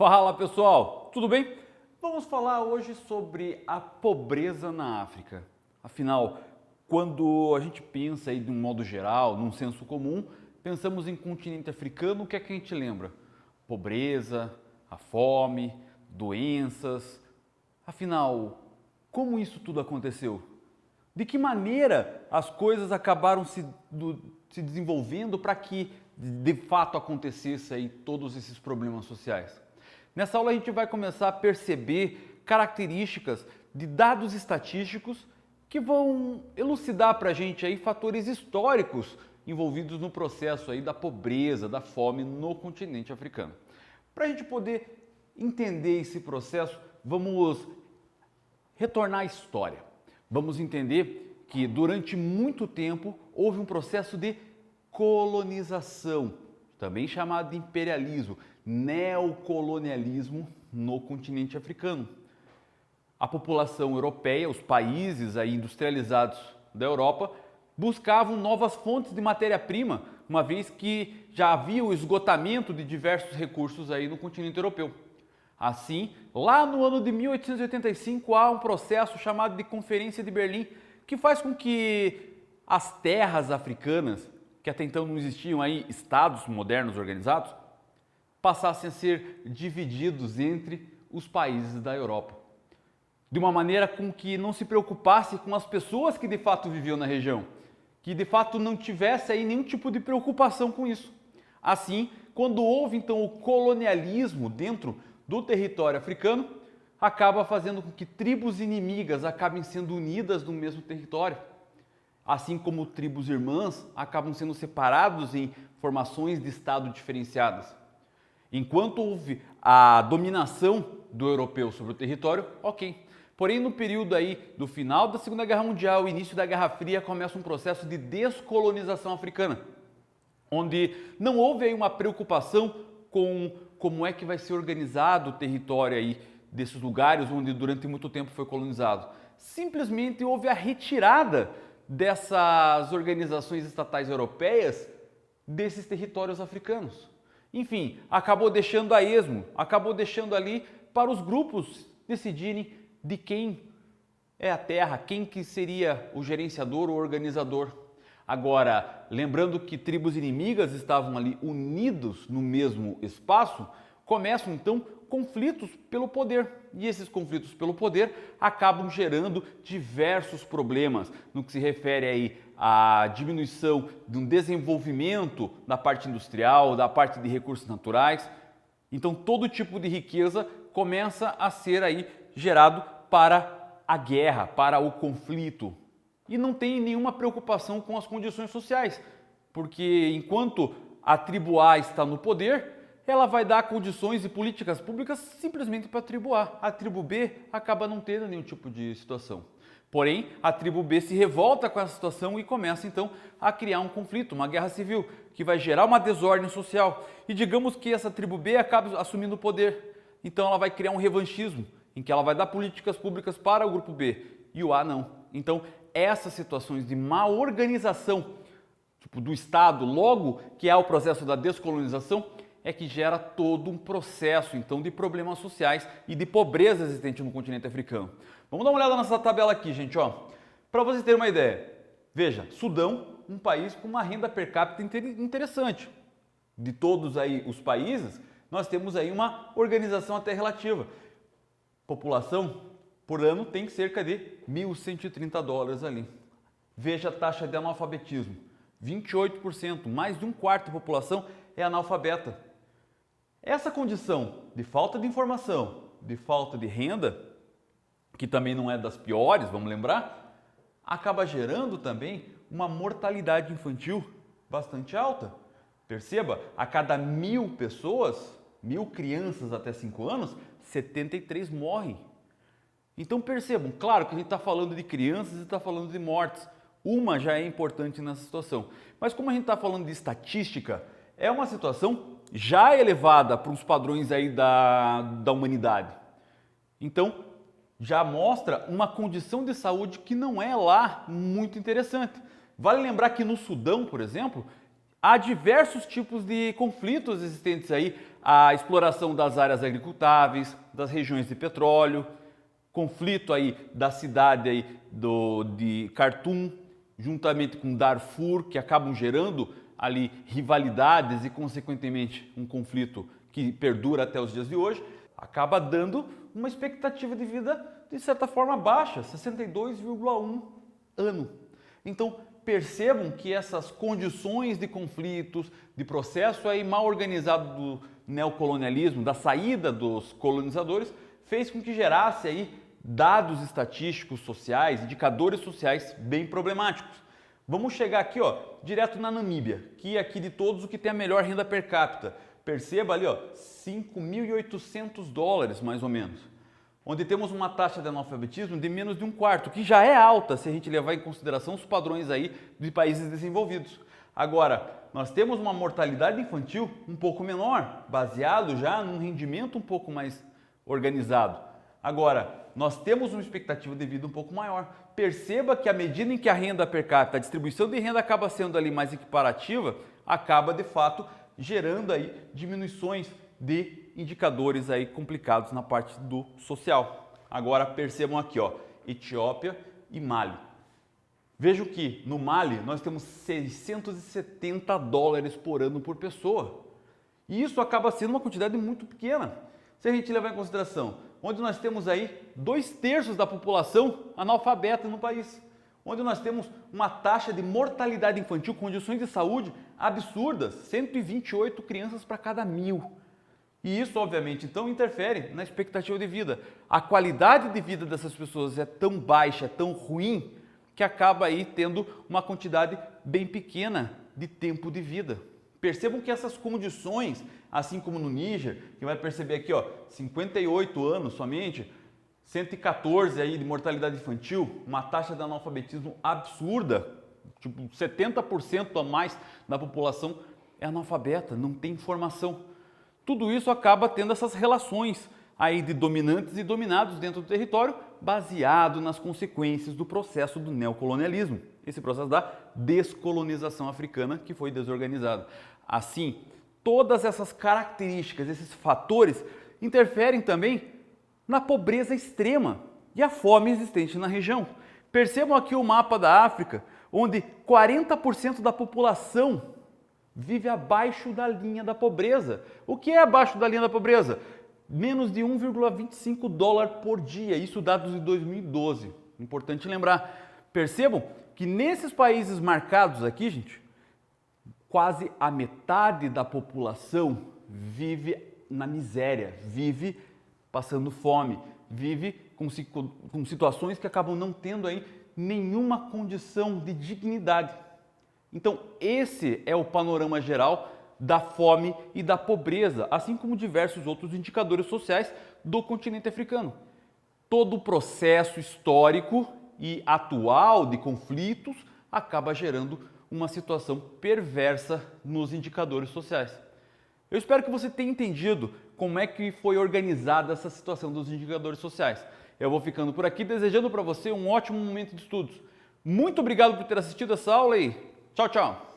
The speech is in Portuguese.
Fala pessoal, tudo bem? Vamos falar hoje sobre a pobreza na África. Afinal, quando a gente pensa aí de um modo geral, num senso comum, pensamos em continente africano, o que é que a gente lembra? Pobreza, a fome, doenças. Afinal, como isso tudo aconteceu? De que maneira as coisas acabaram se desenvolvendo para que de fato acontecesse aí todos esses problemas sociais? Nessa aula a gente vai começar a perceber características de dados estatísticos que vão elucidar para a gente aí fatores históricos envolvidos no processo aí da pobreza, da fome no continente africano. Para a gente poder entender esse processo, vamos retornar à história. Vamos entender que durante muito tempo houve um processo de colonização, também chamado de imperialismo, neocolonialismo no continente africano. A população europeia, os países aí industrializados da Europa, buscavam novas fontes de matéria-prima, uma vez que já havia o esgotamento de diversos recursos aí no continente europeu. Assim, lá no ano de 1885 há um processo chamado de Conferência de Berlim, que faz com que as terras africanas, que até então não existiam aí estados modernos organizados, passassem a ser divididos entre os países da Europa. De uma maneira com que não se preocupasse com as pessoas que de fato viviam na região, que de fato não tivesse aí nenhum tipo de preocupação com isso. Assim, quando houve então o colonialismo dentro do território africano, acaba fazendo com que tribos inimigas acabem sendo unidas no mesmo território, assim como tribos irmãs acabam sendo separados em formações de estado diferenciadas. Enquanto houve a dominação do europeu sobre o território, ok. Porém, no período aí do final da Segunda Guerra Mundial e início da Guerra Fria, começa um processo de descolonização africana, onde não houve aí uma preocupação com como é que vai ser organizado o território aí desses lugares onde durante muito tempo foi colonizado. Simplesmente houve a retirada dessas organizações estatais europeias desses territórios africanos. Enfim, acabou deixando a esmo, acabou deixando ali para os grupos decidirem de quem é a terra, quem que seria o gerenciador ou organizador. Agora, lembrando que tribos inimigas estavam ali unidos no mesmo espaço, começam então conflitos pelo poder. E esses conflitos pelo poder acabam gerando diversos problemas no que se refere aí à diminuição de um desenvolvimento da parte industrial, da parte de recursos naturais. Então todo tipo de riqueza começa a ser aí gerado para a guerra, para o conflito. E não tem nenhuma preocupação com as condições sociais, porque enquanto a tribo A está no poder, ela vai dar condições e políticas públicas simplesmente para a tribo A. A tribo B acaba não tendo nenhum tipo de situação. Porém, a tribo B se revolta com essa situação e começa então a criar um conflito, uma guerra civil, que vai gerar uma desordem social. E digamos que essa tribo B acabe assumindo o poder. Então ela vai criar um revanchismo, em que ela vai dar políticas públicas para o grupo B e o A não. Então, essas situações de má organização do Estado, logo que há o processo da descolonização, é que gera todo um processo então de problemas sociais e de pobreza existente no continente africano. Vamos dar uma olhada nessa tabela aqui, gente, ó. Para vocês terem uma ideia. Veja, Sudão, um país com uma renda per capita interessante. De todos aí os países, nós temos aí uma organização até relativa. População por ano tem cerca de $1.130 ali. Veja a taxa de analfabetismo, 28%, mais de um quarto da população é analfabeta. Essa condição de falta de informação, de falta de renda, que também não é das piores, vamos lembrar, acaba gerando também uma mortalidade infantil bastante alta. Perceba, a cada 1.000 pessoas, 1.000 crianças até 5 anos, 73 morrem. Então percebam, claro que a gente está falando de crianças e está falando de mortes. Uma já é importante nessa situação. Mas como a gente está falando de estatística, é uma situação já elevada para os padrões aí da humanidade. Então, já mostra uma condição de saúde que não é lá muito interessante. Vale lembrar que no Sudão, por exemplo, há diversos tipos de conflitos existentes aí a exploração das áreas agricultáveis, das regiões de petróleo, conflito aí da cidade aí de Khartoum, juntamente com Darfur, que acabam gerando ali rivalidades e, consequentemente, um conflito que perdura até os dias de hoje, acaba dando uma expectativa de vida, de certa forma, baixa, 62,1 ano. Então, percebam que essas condições de conflitos, de processo aí mal organizado do neocolonialismo, da saída dos colonizadores, fez com que gerasse aí dados estatísticos sociais, indicadores sociais bem problemáticos. Vamos chegar aqui, ó, direto na Namíbia, que é aqui de todos o que tem a melhor renda per capita. Perceba ali, ó, 5.800 dólares mais ou menos, onde temos uma taxa de analfabetismo de menos de um quarto, que já é alta se a gente levar em consideração os padrões aí de países desenvolvidos. Agora, nós temos uma mortalidade infantil um pouco menor, baseado já num rendimento um pouco mais organizado. Agora, nós temos uma expectativa de vida um pouco maior. Perceba que à medida em que a renda per capita, a distribuição de renda acaba sendo ali mais equiparativa, acaba de fato gerando aí diminuições de indicadores aí complicados na parte do social. Agora percebam aqui, ó, Etiópia e Mali. Vejam que no Mali nós temos 670 dólares por ano por pessoa. E isso acaba sendo uma quantidade muito pequena. Se a gente levar em consideração, onde nós temos aí 2/3 da população analfabeta no país, onde nós temos uma taxa de mortalidade infantil, condições de saúde absurdas, 128 crianças para cada 1.000. E isso, obviamente, então interfere na expectativa de vida. A qualidade de vida dessas pessoas é tão baixa, tão ruim, que acaba aí tendo uma quantidade bem pequena de tempo de vida. Percebam que essas condições, assim como no Níger, que vai perceber aqui, ó, 58 anos somente, 114 aí de mortalidade infantil, uma taxa de analfabetismo absurda, tipo 70% a mais da população é analfabeta, não tem informação. Tudo isso acaba tendo essas relações aí de dominantes e dominados dentro do território, baseado nas consequências do processo do neocolonialismo, esse processo da descolonização africana que foi desorganizada. Assim, todas essas características, esses fatores, interferem também na pobreza extrema e a fome existente na região. Percebam aqui o mapa da África, onde 40% da população vive abaixo da linha da pobreza. O que é abaixo da linha da pobreza? Menos de 1,25 dólar por dia, isso dados de 2012. Importante lembrar. Percebam que nesses países marcados aqui, gente, quase a metade da população vive na miséria, vive passando fome, vive com situações que acabam não tendo aí nenhuma condição de dignidade. Então, esse é o panorama geral da fome e da pobreza, assim como diversos outros indicadores sociais do continente africano. Todo o processo histórico e atual de conflitos acaba gerando uma situação perversa nos indicadores sociais. Eu espero que você tenha entendido como é que foi organizada essa situação dos indicadores sociais. Eu vou ficando por aqui desejando para você um ótimo momento de estudos. Muito obrigado por ter assistido essa aula e tchau, tchau!